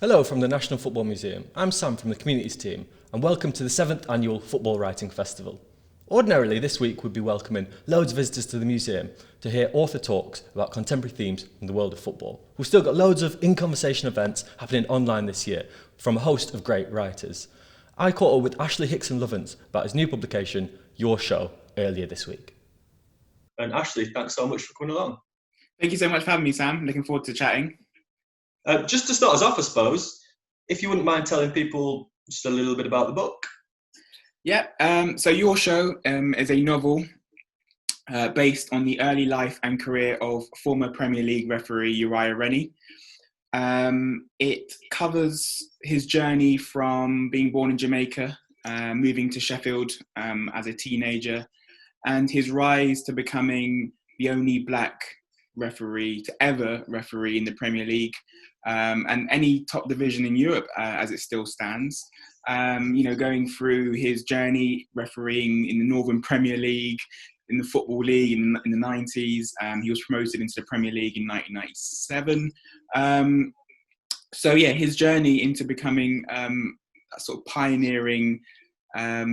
Hello from the National Football Museum. I'm Sam from the Communities team, and welcome to the 7th Annual Football Writing Festival. Ordinarily, this week we'd be welcoming loads of visitors to the museum to hear author talks about contemporary themes in the world of football. We've still got loads of in-conversation events happening online this year from a host of great writers. I caught up with Ashley Hickson Lovins about his new publication, Your Show, earlier this week. And Ashley, thanks so much for coming along. Thank you so much for having me, Sam. Looking forward to chatting. Just to start us off, I suppose, if you wouldn't mind telling people just a little bit about the book. Yeah, so Your Show is a novel based on the early life and career of former Premier League referee Uriah Rennie. It covers his journey from being born in Jamaica, moving to Sheffield as a teenager, and his rise to becoming the only black referee to ever referee in the Premier League and any top division in Europe as it still stands. Going through his journey refereeing in the Northern Premier League, in the Football League in the 90s. He was promoted into the Premier League in 1997. His journey into becoming a sort of pioneering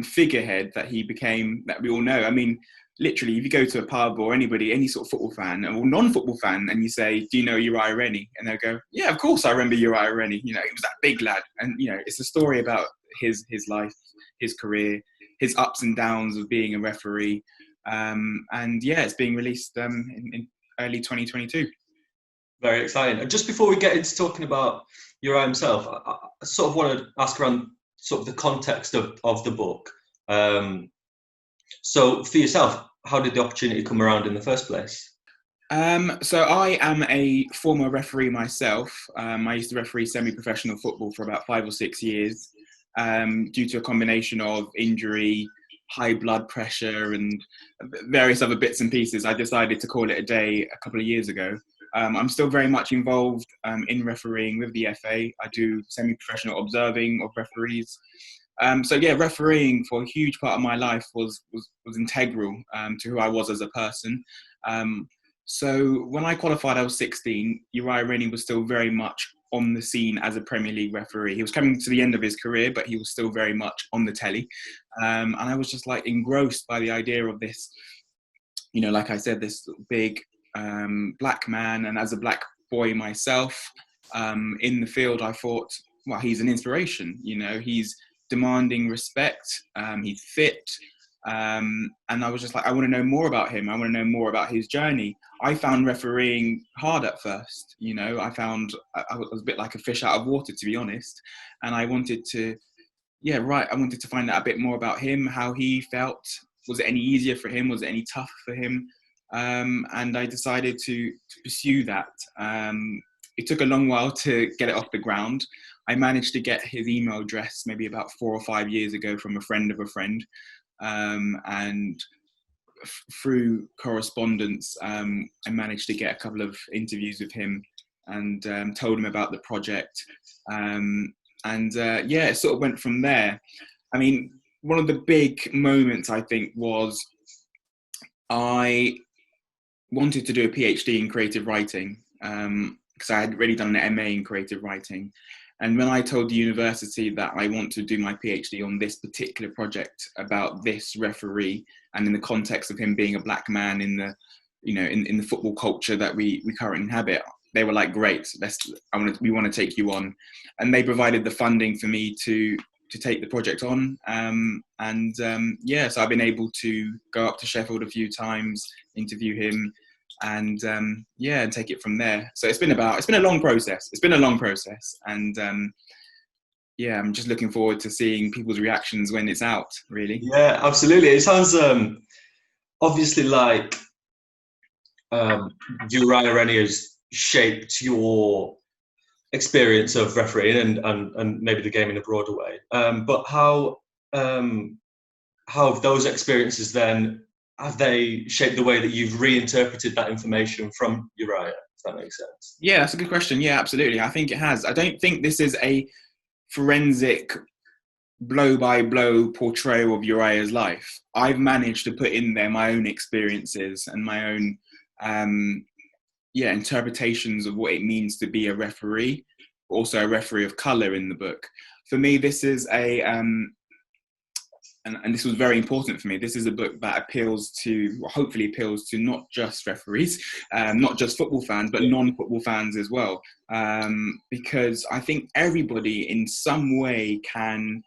figurehead that he became, that we all know. I mean, literally, if you go to a pub or any sort of football fan or non-football fan, and you say, "Do you know Uriah Rennie?" and they'll go, "Yeah, of course I remember Uriah Rennie. He was that big lad." And it's a story about his life, his career, his ups and downs of being a referee. It's being released in early 2022. Very exciting. And just before we get into talking about Uriah himself, I sort of want to ask around sort of the context of the book. So for yourself, how did the opportunity come around in the first place? So I am a former referee myself. I used to referee semi-professional football for about 5 or 6 years. Due to a combination of injury, high blood pressure, and various other bits and pieces, I decided to call it a day a couple of years ago. I'm still very much involved in refereeing with the FA. I do semi-professional observing of referees. Refereeing for a huge part of my life was integral to who I was as a person. So when I qualified, I was 16. Uriah Rennie was still very much on the scene as a Premier League referee. He was coming to the end of his career, but he was still very much on the telly. And I was just like engrossed by the idea of this, like I said, this big black man. And as a black boy myself, in the field, I thought, well, he's an inspiration. He's demanding respect. He's fit. And I was just like, I want to know more about him. I want to know more about his journey. I found refereeing hard at first. I found I was a bit like a fish out of water, to be honest. And I wanted to, I wanted to find out a bit more about him, how he felt. Was it any easier for him? Was it any tougher for him? And I decided to pursue that. It took a long while to get it off the ground. I managed to get his email address maybe about 4 or 5 years ago from a friend of a friend. Through correspondence, I managed to get a couple of interviews with him and told him about the project. It sort of went from there. I mean, one of the big moments, I think, was I wanted to do a PhD in creative writing because I had already done an MA in creative writing. And when I told the university that I want to do my PhD on this particular project about this referee and in the context of him being a black man in the, in the football culture that we currently inhabit, they were like, "Great, we want to take you on," and they provided the funding for me to take the project on. So I've been able to go up to Sheffield a few times, interview him, and take it from there. So it's been a long process. And I'm just looking forward to seeing people's reactions when it's out, really. Yeah, absolutely. It sounds obviously like Uriah Rennie has shaped your experience of refereeing and maybe the game in a broader way. But how have those experiences then, have they shaped the way that you've reinterpreted that information from Uriah, if that makes sense? Yeah, that's a good question. Yeah, absolutely. I think it has. I don't think this is a forensic blow-by-blow portrayal of Uriah's life. I've managed to put in there my own experiences and my own interpretations of what it means to be a referee. also a referee of colour in the book. For me, this is a and this was very important for me. This is a book that appeals to, or hopefully appeals to, not just referees, not just football fans, but non-football fans as well. Because I think everybody in some way can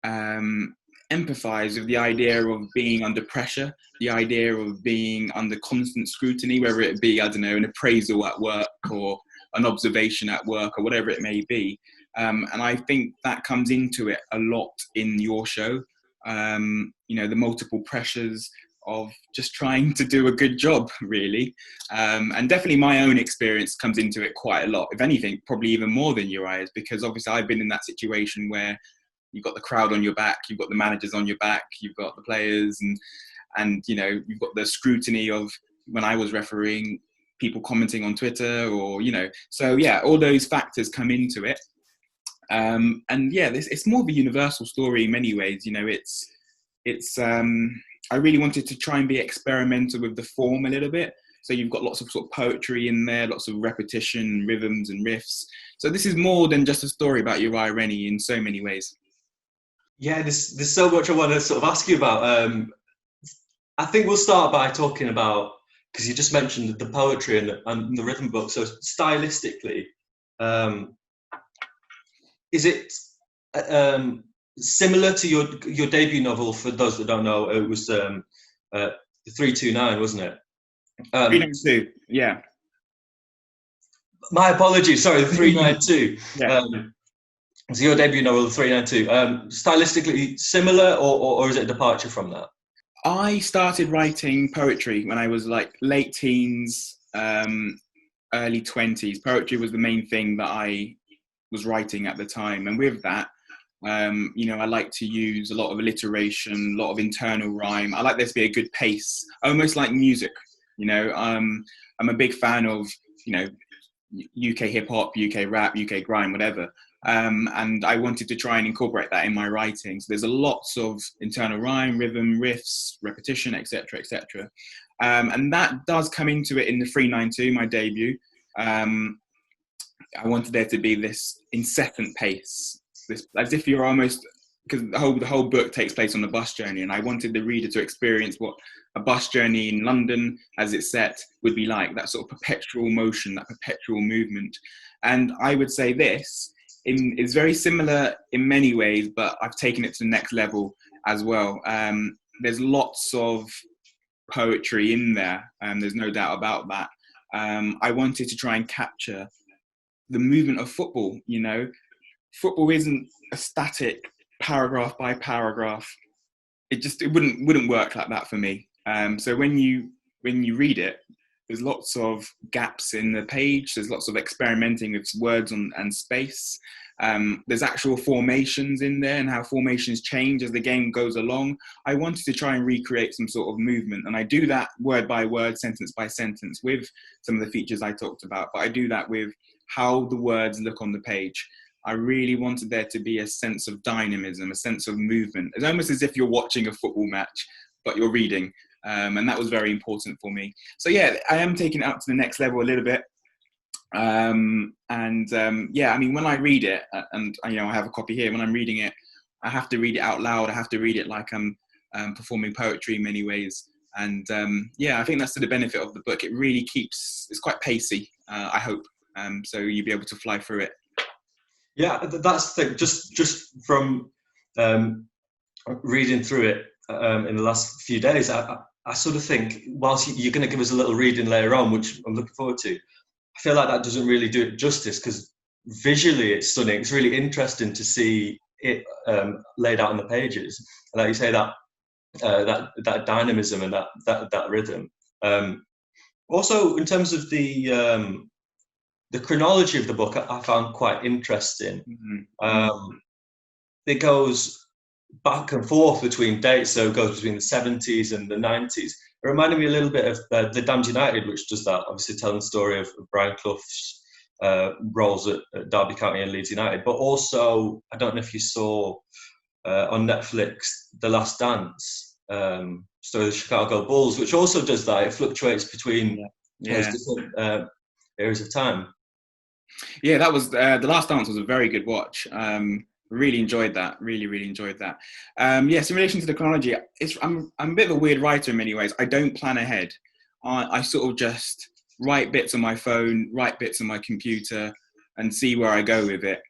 empathise with the idea of being under pressure, the idea of being under constant scrutiny, whether it be, I don't know, an appraisal at work or an observation at work or whatever it may be. And I think that comes into it a lot in your show. The multiple pressures of just trying to do a good job, really. And definitely my own experience comes into it quite a lot. If anything, probably even more than Uriah's, because obviously I've been in that situation where you've got the crowd on your back, you've got the managers on your back, you've got the players, and you've got the scrutiny of, when I was refereeing, people commenting on Twitter, or, so yeah, all those factors come into it. It's more of a universal story in many ways. I really wanted to try and be experimental with the form a little bit. So you've got lots of sort of poetry in there, lots of repetition, rhythms and riffs. So this is more than just a story about Uriah Rennie in so many ways. Yeah, there's so much I want to sort of ask you about. I think we'll start by talking about, because you just mentioned the poetry and the rhythm book. So stylistically, is it similar to your debut novel? For those that don't know, it was 329, wasn't it? 392, yeah. My apologies, sorry, 392. Yeah. So your debut novel, 392. Stylistically similar, or is it a departure from that? I started writing poetry when I was like late teens, early 20s. Poetry was the main thing that I was writing at the time, and with that, I like to use a lot of alliteration, a lot of internal rhyme. I like there to be a good pace, almost like music. I'm a big fan of UK hip hop, UK rap, UK grime, whatever. And I wanted to try and incorporate that in my writing. So there's a lots of internal rhyme, rhythm, riffs, repetition, etc., etc. And that does come into it in the 392, my debut. I wanted there to be this incessant pace, this as if you're almost, because the whole book takes place on a bus journey, and I wanted the reader to experience what a bus journey in London, as it's set, would be like, that sort of perpetual motion, that perpetual movement. And I would say this is very similar in many ways, but I've taken it to the next level as well. There's lots of poetry in there, and there's no doubt about that. I wanted to try and capture the movement of football. Football isn't a static paragraph by paragraph. It wouldn't work like that for me. So when you read it, there's lots of gaps in the page. There's lots of experimenting with words and space. There's actual formations in there and how formations change as the game goes along. I wanted to try and recreate some sort of movement, and I do that word by word, sentence by sentence with some of the features I talked about, but I do that with how the words look on the page. I really wanted there to be a sense of dynamism, a sense of movement. It's almost as if you're watching a football match, but you're reading. And that was very important for me. So yeah, I am taking it up to the next level a little bit. When I read it, and I have a copy here, when I'm reading it, I have to read it out loud. I have to read it like I'm performing poetry in many ways. And I think that's to the benefit of the book. It really it's quite pacey, I hope. So you'll be able to fly through it. Yeah, that's the thing. Just from reading through it in the last few days, I sort of think, whilst you're going to give us a little reading later on, which I'm looking forward to, I feel like that doesn't really do it justice, because visually it's stunning. It's really interesting to see it laid out on the pages. And like you say, that dynamism and that rhythm. Also, in terms of the chronology of the book, I found quite interesting. Mm-hmm. It goes back and forth between dates, so it goes between the 70s and the 90s. It reminded me a little bit of The Damned United, which does that, obviously telling the story of Brian Clough's roles at Derby County and Leeds United. But also, I don't know if you saw on Netflix, The Last Dance, story of the Chicago Bulls, which also does that. It fluctuates between those different areas of time. Yeah, that was The Last Dance was a very good watch. Really enjoyed that. Really enjoyed that. Yes, in relation to the chronology, I'm a bit of a weird writer in many ways. I don't plan ahead. I sort of just write bits on my phone, write bits on my computer, and see where I go with it.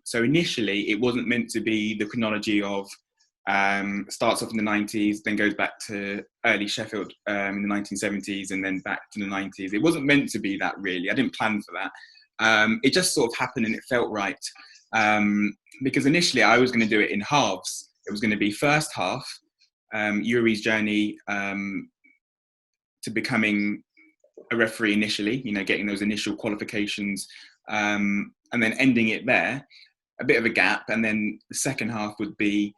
So initially, it wasn't meant to be the chronology of starts off in the 90s, then goes back to early Sheffield in the 1970s, and then back to the 90s. It wasn't meant to be that, really. I didn't plan for that. It just sort of happened and it felt right. Because initially I was going to do it in halves. It was going to be first half, Yuri's journey to becoming a referee initially, getting those initial qualifications, and then ending it there, a bit of a gap. And then the second half would be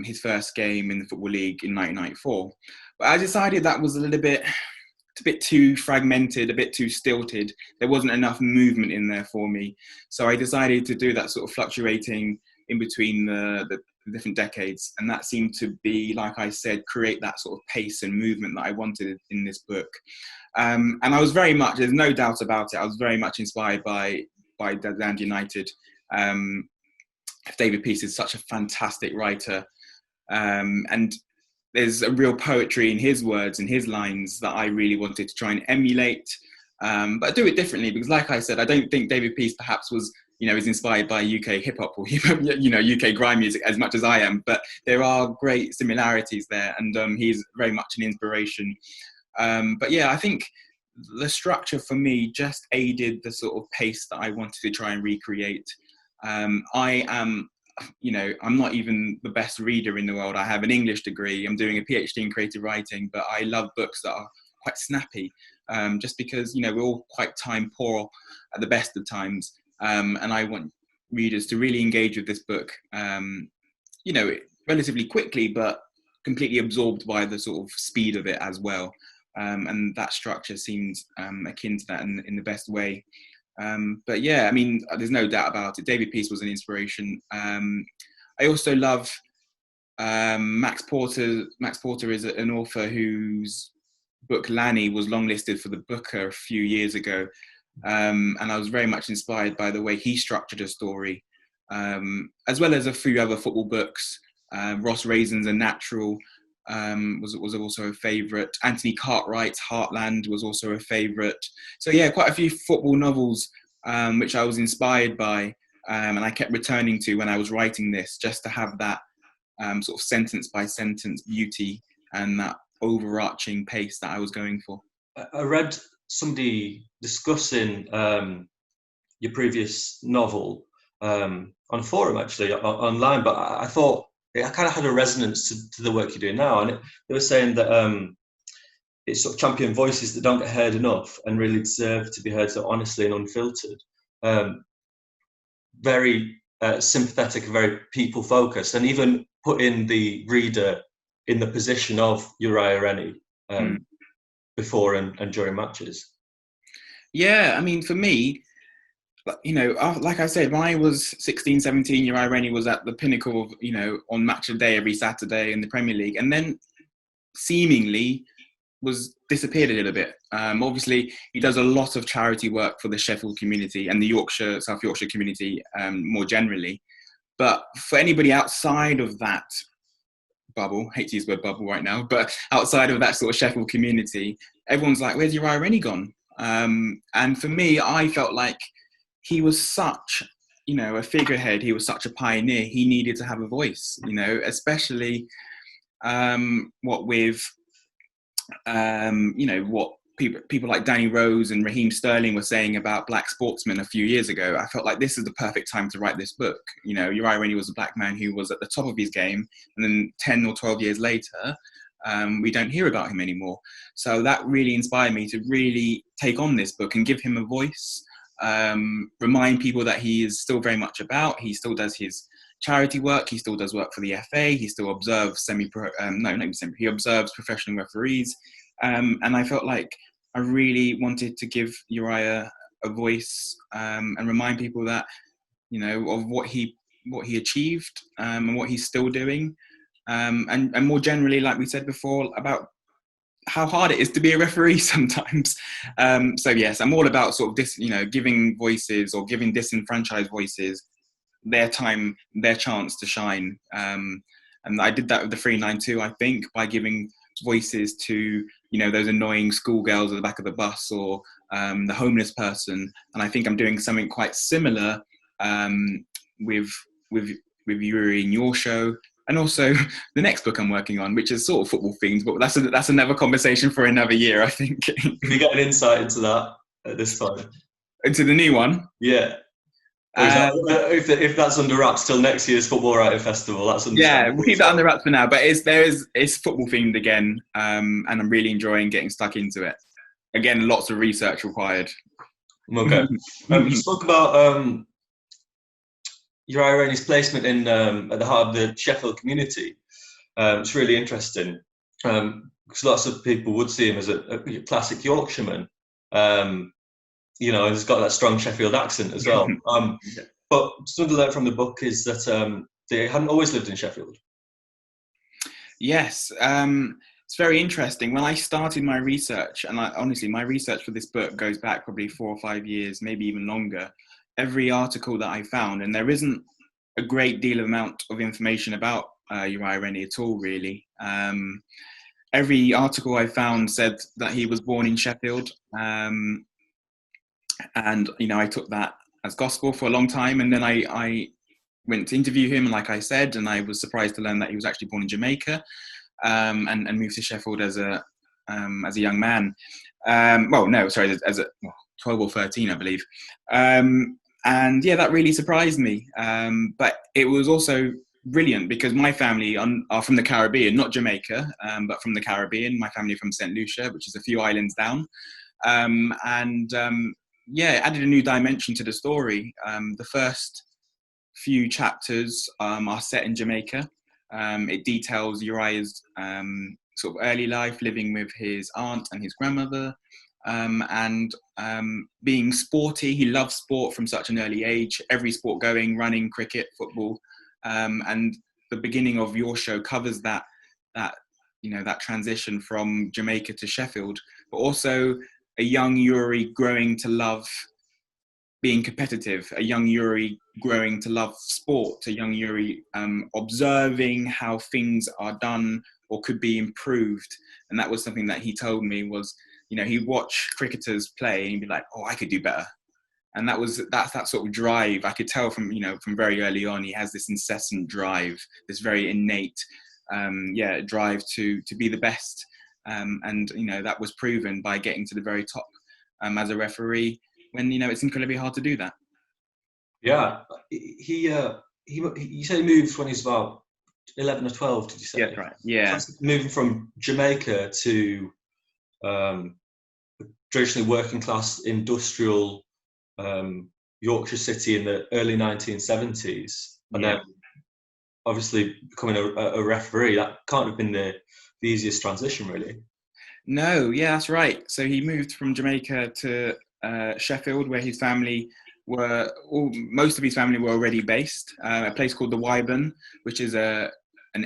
his first game in the Football League in 1994. But I decided that was it's a bit too fragmented, a bit too stilted. There wasn't enough movement in there for me. So I decided to do that sort of fluctuating in between the different decades. And that seemed to be, like I said, create that sort of pace and movement that I wanted in this book. And I was very much, there's no doubt about it, I was very much inspired by Dundee United. David Peace is such a fantastic writer. And there's a real poetry in his words and his lines that I really wanted to try and emulate, but do it differently, because like I said, I don't think David Peace perhaps was, is inspired by UK hip hop or, UK grime music as much as I am, but there are great similarities there, and he's very much an inspiration. But yeah, I think the structure for me just aided the sort of pace that I wanted to try and recreate. I'm not even the best reader in the world. I have an English degree. I'm doing a PhD in creative writing, but I love books that are quite snappy, just because, we're all quite time poor at the best of times. And I want readers to really engage with this book, relatively quickly, but completely absorbed by the sort of speed of it as well. And that structure seems akin to that in the best way. But yeah, I mean, there's no doubt about it. David Peace was an inspiration. I also love Max Porter. Max Porter is an author whose book Lanny was longlisted for the Booker a few years ago. And I was very much inspired by the way he structured a story, as well as a few other football books. Ross Raisin's A Natural was also a favourite. Anthony Cartwright's Heartland was also a favourite. So yeah, quite a few football novels which I was inspired by, and I kept returning to when I was writing this, just to have that sort of sentence by sentence beauty and that overarching pace that I was going for. I read somebody discussing your previous novel on a forum, actually, online, but I thought it kind of had a resonance to the work you're doing now. And they were saying that it's sort of champion voices that don't get heard enough and really deserve to be heard so honestly and unfiltered. Very sympathetic, very people focused, and even putting the reader in the position of Uriah Rennie before and during matches. Yeah, I mean, for me, like I said, when I was 16, 17, Uriah Rennie was at the pinnacle of, on match of day every Saturday in the Premier League, and then seemingly was disappeared a little bit. Obviously, he does a lot of charity work for the Sheffield community and the South Yorkshire community more generally. But for anybody outside of that bubble, hate to use the word bubble right now, but outside of that sort of Sheffield community, everyone's like, where's Uriah Rennie gone? And for me, I felt like he was such, a figurehead. He was such a pioneer. He needed to have a voice, especially what with, what people like Danny Rose and Raheem Sterling were saying about black sportsmen a few years ago. I felt like this is the perfect time to write this book. Uriah Rennie was a black man who was at the top of his game, and then 10 or 12 years later, we don't hear about him anymore. So that really inspired me to really take on this book and give him a voice, remind people that he is still very much about. He still does his charity work. He still does work for the FA. He still observes he observes professional referees. And I felt like I really wanted to give Uriah a voice, and remind people that, of what he achieved, and what he's still doing. And more generally, like we said before, about how hard it is to be a referee sometimes. So yes, I'm all about sort of this, giving voices or giving disenfranchised voices their time, their chance to shine. And I did that with the 392, I think, by giving voices to, those annoying schoolgirls at the back of the bus, or the homeless person. And I think I'm doing something quite similar with Yuri in your show, and also the next book I'm working on, which is sort of football themed, but that's another conversation for another year, I think. Can you get an insight into that at this point? Into the new one? Yeah. Or is if that's under wraps till next year's Football Writing Festival, that's under we'll keep that under wraps for now. But it's football themed again, and I'm really enjoying getting stuck into it. Again, lots of research required. Okay. You spoke about Uriah Rainey's placement in at the heart of the Sheffield community. It's really interesting because lots of people would see him as a classic Yorkshireman. He's got that strong Sheffield accent as well. But something I learned from the book is that they hadn't always lived in Sheffield. Yes, it's very interesting. When I started my research, and honestly, my research for this book goes back probably 4 or 5 years, maybe even longer. Every article that I found, and there isn't a great deal of amount of information about Uriah Rainey at all, really. Every article I found said that he was born in Sheffield. And, I took that as gospel for a long time. And then I went to interview him, and like I said, and I was surprised to learn that he was actually born in Jamaica, and moved to Sheffield as a young man. As a 12 or 13, I believe. And yeah, that really surprised me. But it was also brilliant because my family are from the Caribbean, not Jamaica, but from the Caribbean. My family from St. Lucia, which is a few islands down. It added a new dimension to the story. The first few chapters are set in Jamaica. It details Uriah's sort of early life, living with his aunt and his grandmother, and being sporty. He loved sport from such an early age, every sport going, running, cricket, football. And the beginning of your show covers that transition from Jamaica to Sheffield, but also a young Yuri growing to love being competitive, a young Yuri growing to love sport, a young Yuri observing how things are done or could be improved. And that was something that he told me was, he'd watch cricketers play and he'd be like, oh, I could do better. And that's that sort of drive. I could tell from very early on, he has this incessant drive, this very innate drive to be the best. And that was proven by getting to the very top as a referee, when it's incredibly hard to do that. Yeah, he you say he moved when he's about 11 or 12. Did you say? Yeah, that's right. Yeah, so moving from Jamaica to traditionally working class industrial Yorkshire city in the early 1970s, and then obviously becoming a referee. That can't have been the easiest transition, really. No, yeah, that's right. So he moved from Jamaica to Sheffield, where his family most of his family were already based. A place called the Wyburn, which is an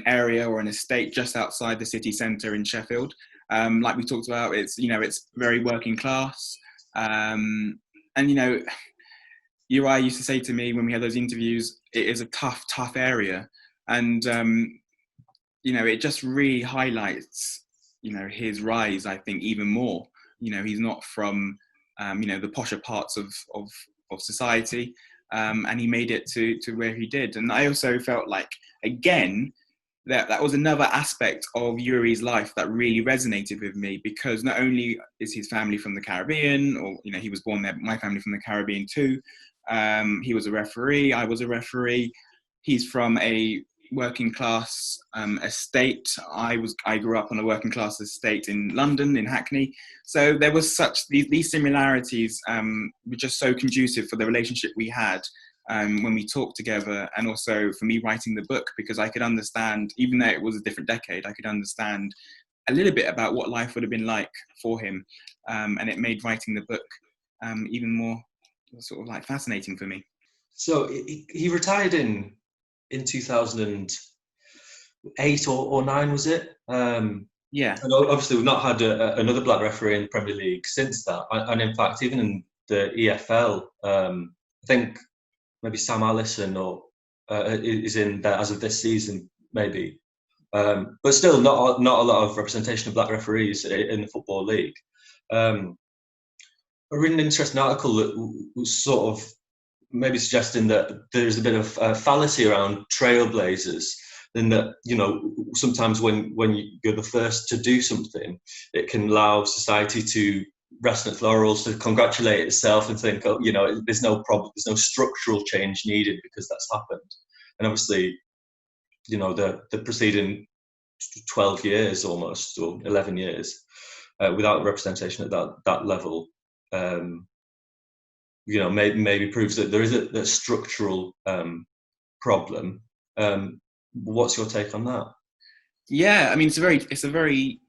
area or an estate just outside the city centre in Sheffield. Like we talked about, it's very working class. And Uriah used to say to me when we had those interviews, it is a tough area. And it just really highlights his rise, I think, even more. He's not from the posher parts of society, and he made it to where he did. And I also felt like, again, that was another aspect of Yuri's life that really resonated with me, because not only is his family from the Caribbean, or he was born there, my family from the Caribbean too. He was a referee, I was a referee. He's from a working class estate. I grew up on a working class estate in London, in Hackney. So there was these similarities were just so conducive for the relationship we had when we talked together, and also for me writing the book, because I could understand, even though it was a different decade, I could understand a little bit about what life would have been like for him, and it made writing the book even more sort of like fascinating for me. So he retired in 2008 or 9, was it? Yeah. And obviously, we've not had another black referee in the Premier League since that. And in fact, even in the EFL, I think maybe Sam Allison is in there as of this season, maybe. But still, not a lot of representation of black referees in the Football League. I read an interesting article that was sort of maybe suggesting that there's a bit of fallacy around trailblazers, in that, you know, sometimes when you're the first to do something, it can allow society to rest on its laurels, to congratulate itself and think, oh, you know, there's no problem, there's no structural change needed because that's happened. And obviously, you know, the preceding 12 years almost, or 11 years, without representation at that level, you know, maybe proves that there is a structural problem. What's your take on that? Yeah, I mean, it's a very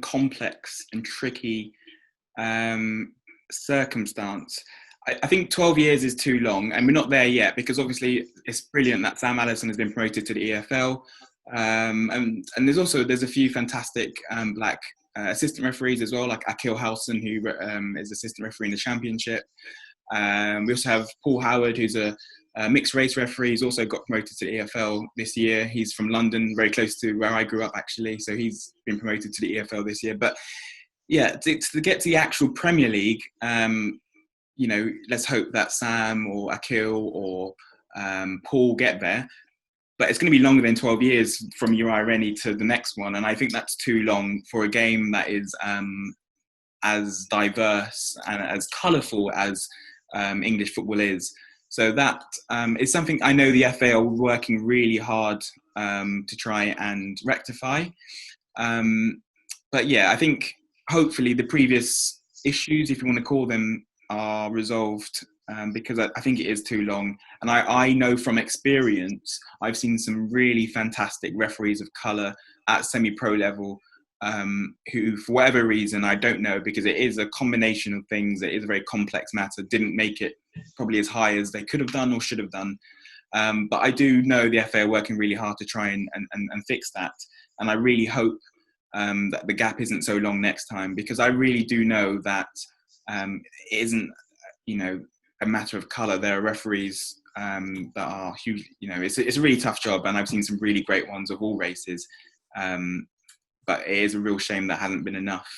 complex and tricky circumstance. I think 12 years is too long, and we're not there yet, because obviously it's brilliant that Sam Allison has been promoted to the EFL, and there's a few fantastic black assistant referees as well, like Akil Howson, who is assistant referee in the Championship. We also have Paul Howard, who's a mixed race referee. He's also got promoted to the EFL this year. He's from London, very close to where I grew up, actually. So he's been promoted to the EFL this year. But yeah, to get to the actual Premier League, you know, let's hope that Sam or Akil or Paul get there. But it's going to be longer than 12 years from Uriah Rennie to the next one. And I think that's too long for a game that is as diverse and as colourful as English football is. So that is something I know the FA are working really hard to try and rectify. But yeah, I think hopefully the previous issues, if you want to call them, are resolved, because I think it is too long. And I know from experience, I've seen some really fantastic referees of colour at semi-pro level who, for whatever reason, I don't know, because it is a combination of things, it is a very complex matter, didn't make it probably as high as they could have done or should have done. But I do know the FA are working really hard to try and fix that. And I really hope that the gap isn't so long next time, because I really do know that it isn't, you know, a matter of colour. There are referees that are huge, you know, it's a really tough job, and I've seen some really great ones of all races. But it is a real shame that hasn't been enough,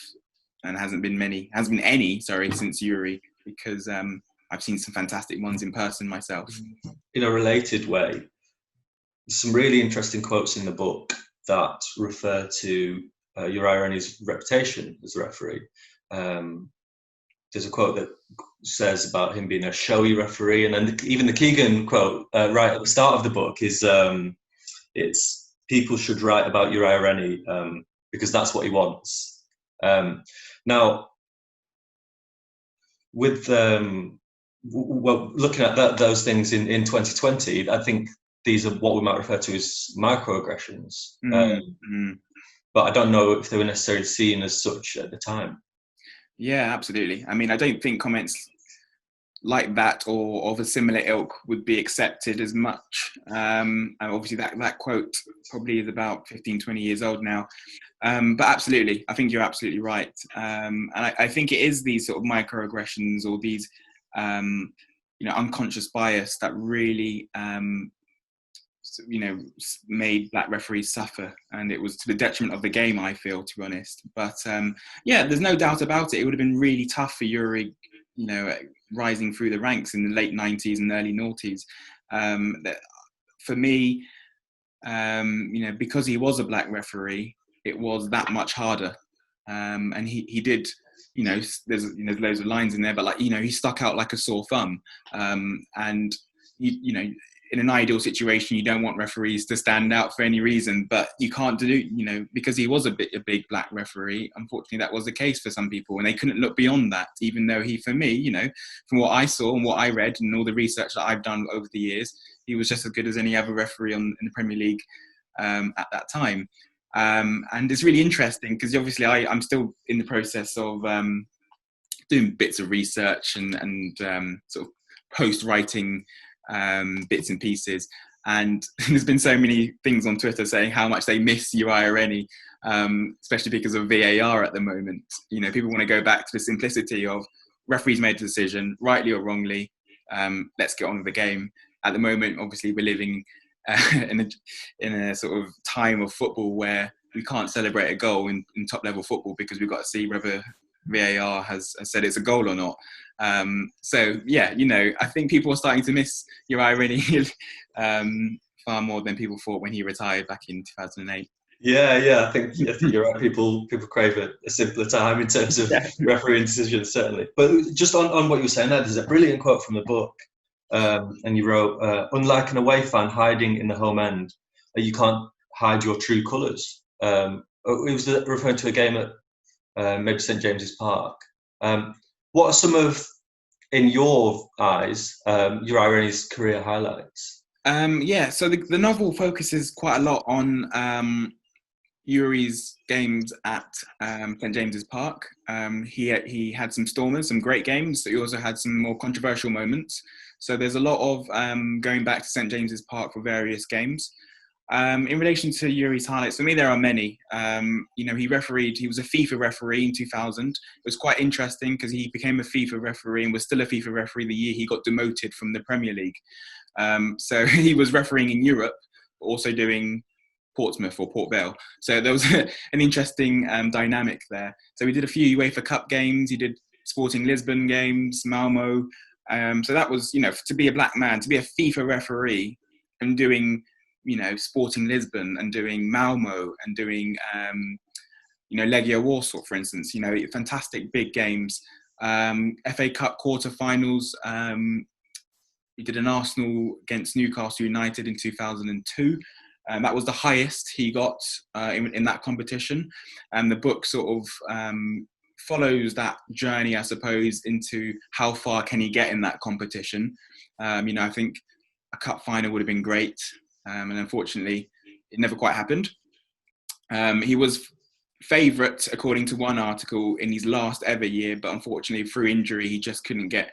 and hasn't been any, since Uri, because I've seen some fantastic ones in person myself. In a related way, there's some really interesting quotes in the book that refer to Uriah Rennie's reputation as a referee. There's a quote that says about him being a showy referee, and then even the Keegan quote right at the start of the book is, it's people should write about Uriah Rennie because that's what he wants. Now, with looking at those things in 2020, I think these are what we might refer to as microaggressions. But I don't know if they were necessarily seen as such at the time. Yeah, absolutely. I mean, I don't think comments like that or of a similar ilk would be accepted as much. And obviously that quote probably is about 15, 20 years old now. But absolutely, I think you're absolutely right. And I think it is these sort of microaggressions or these, you know, unconscious bias that really, you know, made black referees suffer, and it was to the detriment of the game, I feel, to be honest. But yeah, there's no doubt about it. It would have been really tough for Uri, you know, rising through the ranks in the late 90s and early noughties. For me, you know, because he was a black referee, it was that much harder. And he did, you know, there's loads of lines in there, but like, you know, he stuck out like a sore thumb. And you know, in an ideal situation, you don't want referees to stand out for any reason, but you can't do, you know, because he was a big black referee. Unfortunately, that was the case for some people, and they couldn't look beyond that, even though he, for me, you know, from what I saw and what I read and all the research that I've done over the years, he was just as good as any other referee in the Premier League at that time. And it's really interesting because obviously I'm still in the process of doing bits of research and sort of post-writing bits and pieces. And there's been so many things on Twitter saying how much they miss Uriah Rennie, especially because of VAR at the moment. You know, people want to go back to the simplicity of referees made a decision, rightly or wrongly. Let's get on with the game. At the moment, obviously, we're living in a sort of time of football where we can't celebrate a goal in top level football because we've got to see whether VAR has said it's a goal or not. So yeah, you know, I think people are starting to miss Uriah Rennie far more than people thought when he retired back in 2008. Yeah, I think you're right. People crave a simpler time in terms of refereeing decisions, certainly. But just on what you were saying there's a brilliant quote from the book, and you wrote, "Unlike an away fan hiding in the home end, you can't hide your true colours." It was referring to a game at maybe St James's Park. What are some of, in your eyes, Uriah Rennie's career highlights? So the novel focuses quite a lot on Uri's games at St James's Park. He had some stormers, some great games. He also had some more controversial moments. So there's a lot of going back to St James's Park for various games. In relation to Uri's highlights, for me there are many. You know, he was a FIFA referee in 2000. It was quite interesting because he became a FIFA referee and was still a FIFA referee the year he got demoted from the Premier League. So he was refereeing in Europe, but also doing Portsmouth or Port Vale. So there was an interesting dynamic there. So we did a few UEFA Cup games. He did Sporting Lisbon games, Malmo. So that was, you know, to be a black man, to be a FIFA referee and doing, you know, Sporting Lisbon and doing Malmo and doing, you know, Legia Warsaw, for instance, you know, fantastic big games. FA Cup quarterfinals. He did an Arsenal against Newcastle United in 2002. That was the highest he got in that competition. And the book sort of follows that journey, I suppose, into how far can he get in that competition. You know, I think a cup final would have been great. And unfortunately, it never quite happened. He was favourite, according to one article, in his last ever year, but unfortunately, through injury, he just couldn't get,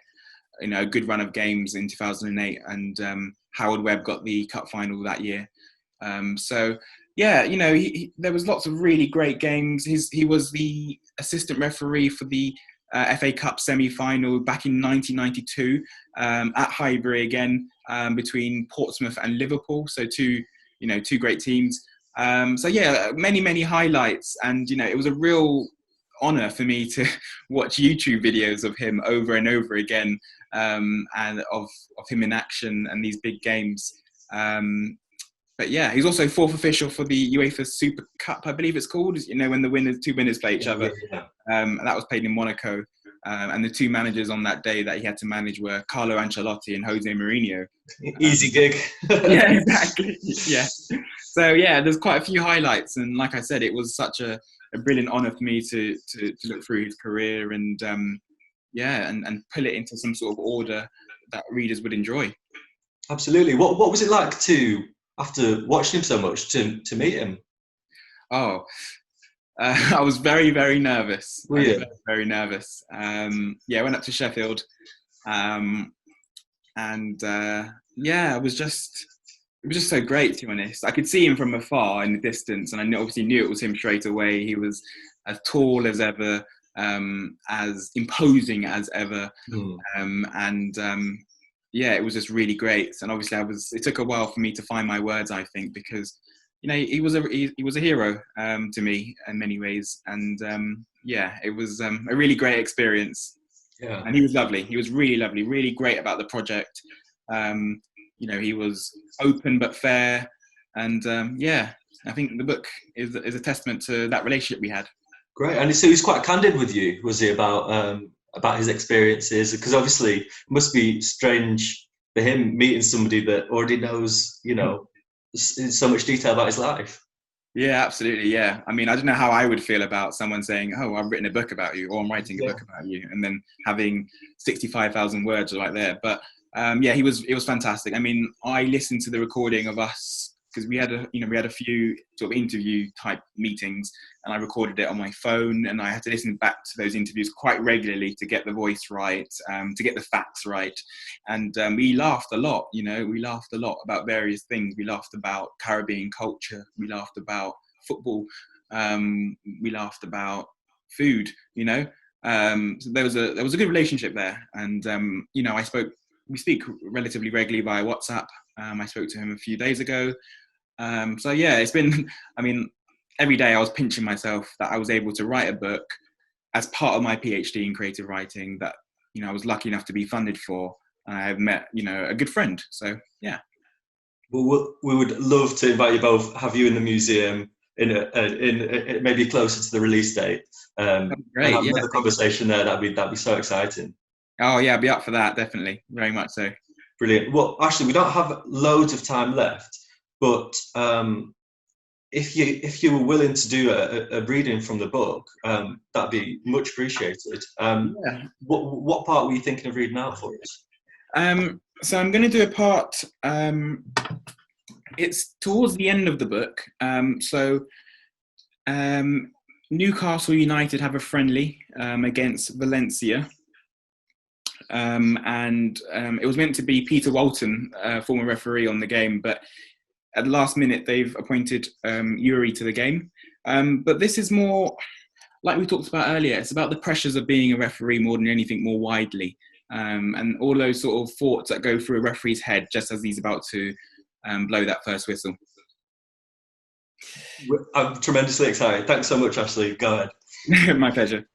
you know, a good run of games in 2008. And Howard Webb got the cup final that year. So yeah, you know, there was lots of really great games. He was the assistant referee for the FA Cup semi-final back in 1992 at Highbury again, between Portsmouth and Liverpool. So two great teams. So yeah, many highlights, and you know, it was a real honour for me to watch YouTube videos of him over and over again, and of him in action and these big games. But yeah, he's also fourth official for the UEFA Super Cup, I believe it's called. You know, when the two winners play each other. Yeah. And that was played in Monaco. And the two managers on that day that he had to manage were Carlo Ancelotti and Jose Mourinho. Easy gig. Yeah, exactly. Yeah. So yeah, there's quite a few highlights, and like I said, it was such a brilliant honour for me to look through his career and and pull it into some sort of order that readers would enjoy. Absolutely. What was it like to, after watching him so much, to meet him? Oh, I was very, very nervous. Really? Very nervous. I went up to Sheffield, it was just so great, to be honest. I could see him from afar in the distance, and I obviously knew it was him straight away. He was as tall as ever, as imposing as ever, it was just really great. And obviously, it took a while for me to find my words, I think, because you know, he was a hero to me in many ways, and it was a really great experience. Yeah, and he was lovely. He was really lovely, really great about the project. You know, he was open but fair, and I think the book is a testament to that relationship we had. Great, and so he was quite candid with you, was he, about his experiences? Because obviously, it must be strange for him meeting somebody that already knows, you know, in so much detail about his life. Yeah, absolutely. Yeah. I mean, I don't know how I would feel about someone saying, "Oh, I've written a book about you," or "I'm writing a book about you," and then having 65,000 words right there. But it was fantastic. I mean, I listened to the recording of us because we had a few sort of interview type meetings, and I recorded it on my phone, and I had to listen back to those interviews quite regularly to get the voice right, to get the facts right. And we laughed a lot. We laughed a lot about various things. We laughed about Caribbean culture. We laughed about football. We laughed about food. So there was a good relationship there, and we speak relatively regularly via WhatsApp. I spoke to him a few days ago. So yeah, it's been, every day I was pinching myself that I was able to write a book as part of my PhD in creative writing that, I was lucky enough to be funded for. I have met, a good friend. So yeah. Well, we would love to invite you both, have you in the museum in maybe closer to the release date. Great, and have another conversation there. That'd be so exciting. Oh yeah, I'd be up for that, definitely. Very much so. Brilliant. Well, actually, we don't have loads of time left, but if you were willing to do a reading from the book, that'd be much appreciated. What part were you thinking of reading out for us? So I'm going to do a part. It's towards the end of the book. Newcastle United have a friendly against Valencia. And it was meant to be Peter Walton, former referee, on the game, but at the last minute they've appointed Yuri to the game. But this is more, like we talked about earlier, it's about the pressures of being a referee more than anything more widely. And all those sort of thoughts that go through a referee's head just as he's about to blow that first whistle. I'm tremendously excited. Thanks so much, Ashley. Go ahead. My pleasure.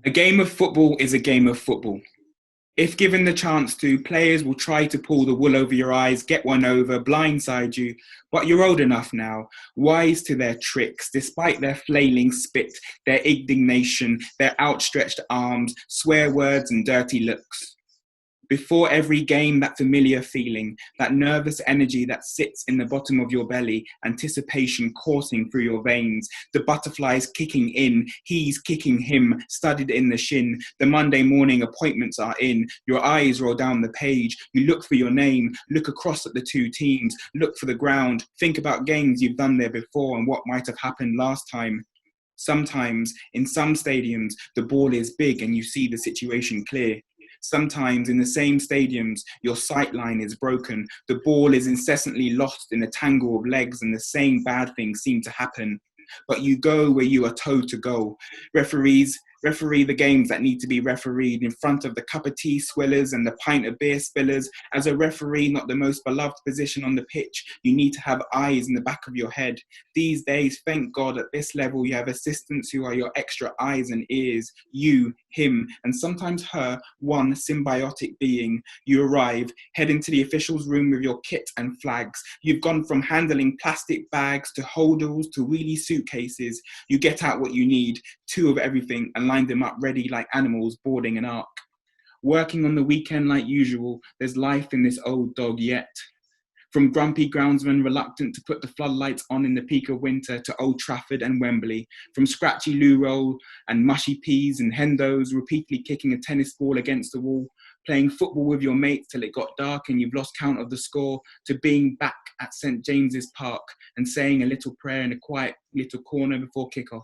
A game of football is a game of football. If given the chance to, players will try to pull the wool over your eyes, get one over, blindside you, but you're old enough now, wise to their tricks, despite their flailing spit, their indignation, their outstretched arms, swear words and dirty looks. Before every game, that familiar feeling, that nervous energy that sits in the bottom of your belly, anticipation coursing through your veins, the butterflies kicking in, he's kicking him, studded in the shin, the Monday morning appointments are in, your eyes roll down the page, you look for your name, look across at the two teams, look for the ground, think about games you've done there before and what might have happened last time. Sometimes, in some stadiums, the ball is big and you see the situation clear. Sometimes in the same stadiums, your sight line is broken. The ball is incessantly lost in a tangle of legs and the same bad things seem to happen. But you go where you are told to go. Referees referee the games that need to be refereed in front of the cup of tea swillers and the pint of beer spillers. As a referee, not the most beloved position on the pitch, you need to have eyes in the back of your head. These days, thank God, at this level, you have assistants who are your extra eyes and ears. You, him, and sometimes her, one symbiotic being. You arrive, head into the officials' room with your kit and flags. You've gone from handling plastic bags to holdalls to wheelie suitcases. You get out what you need, two of everything, and line them up ready like animals boarding an ark. Working on the weekend like usual, there's life in this old dog yet. From grumpy groundsmen reluctant to put the floodlights on in the peak of winter to Old Trafford and Wembley, from scratchy loo roll and mushy peas and hendos repeatedly kicking a tennis ball against the wall, playing football with your mates till it got dark and you've lost count of the score, to being back at St. James's Park and saying a little prayer in a quiet little corner before kickoff.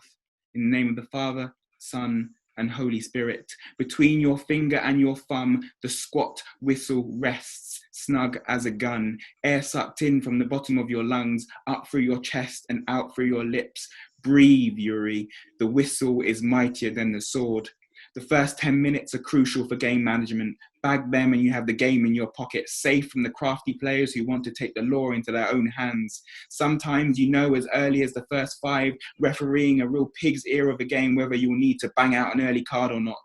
In the name of the Father, Son, and Holy Spirit. Between your finger and your thumb, the squat whistle rests, snug as a gun, air sucked in from the bottom of your lungs, up through your chest and out through your lips. Breathe, Yuri. The whistle is mightier than the sword. The first 10 minutes are crucial for game management. Bag them and you have the game in your pocket, safe from the crafty players who want to take the law into their own hands. Sometimes you know as early as the first 5, refereeing a real pig's ear of a game, whether you'll need to bang out an early card or not.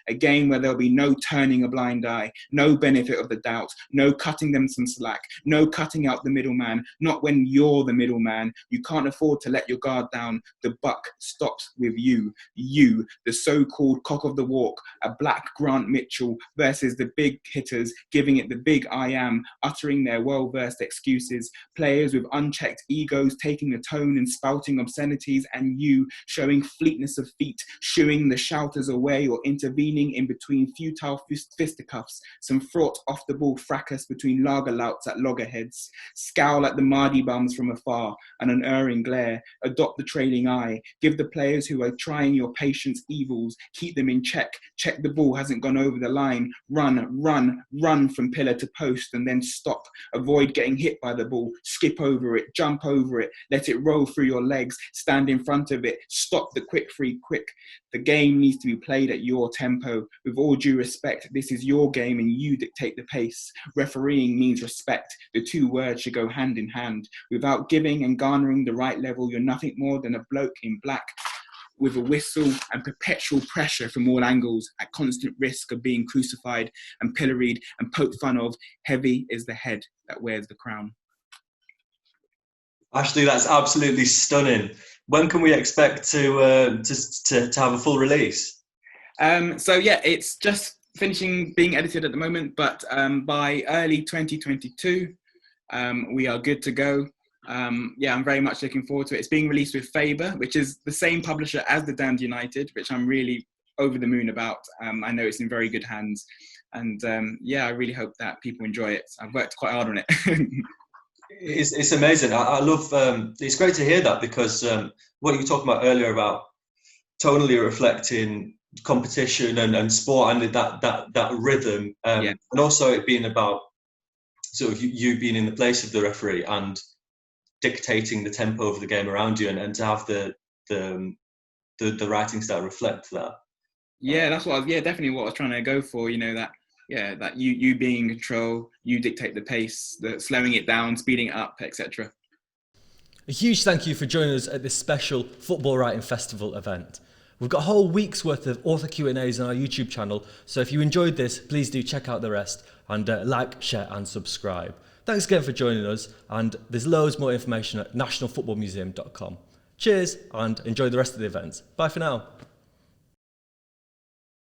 A game where there'll be no turning a blind eye, no benefit of the doubt, no cutting them some slack, no cutting out the middleman, not when you're the middleman. You can't afford to let your guard down. The buck stops with you. You, the so-called cock of the walk, a black Grant Mitchell versus the the big hitters, giving it the big I am, uttering their well-versed excuses, players with unchecked egos taking the tone and spouting obscenities, and you showing fleetness of feet, shooing the shouters away or intervening in between futile fisticuffs, some fraught off-the-ball fracas between lager louts at loggerheads, scowl at the Mardy bums from afar, an unerring glare, adopt the trailing eye, give the players who are trying your patience evils, keep them in check the ball hasn't gone over the line, run from pillar to post and then stop, avoid getting hit by the ball, skip over it, jump over it, let it roll through your legs, stand in front of it, stop the quick free quick. The game needs to be played at your tempo. With all due respect, this is your game and you dictate the pace. Refereeing means respect. The two words should go hand in hand. Without giving and garnering the right level, you're nothing more than a bloke in black with a whistle and perpetual pressure from all angles, at constant risk of being crucified and pilloried and poked fun of. Heavy is the head that wears the crown. Ashley, that's absolutely stunning. When can we expect to have a full release? So yeah, it's just finishing being edited at the moment, but by early 2022, we are good to go. Yeah, I'm very much looking forward to it. It's being released with Faber, which is the same publisher as The Damned United, which I'm really over the moon about. I know it's in very good hands. And yeah, I really hope that people enjoy it. I've worked quite hard on it. It's amazing. I love, it's great to hear that, because what you were talking about earlier about tonally reflecting competition and sport and that rhythm, Yeah. and also it being about sort of you being in the place of the referee and dictating the tempo of the game around you, and to have the writing style reflect that. Yeah, that's what definitely what I was trying to go for, you know, that you being in control, you dictate the pace, the slowing it down, speeding it up, etc. A huge thank you for joining us at this special Football Writing Festival event. We've got a whole week's worth of author Q&As on our YouTube channel, so if you enjoyed this, please do check out the rest and like, share and subscribe. Thanks again for joining us, and there's loads more information at nationalfootballmuseum.com. Cheers and enjoy the rest of the event. Bye for now.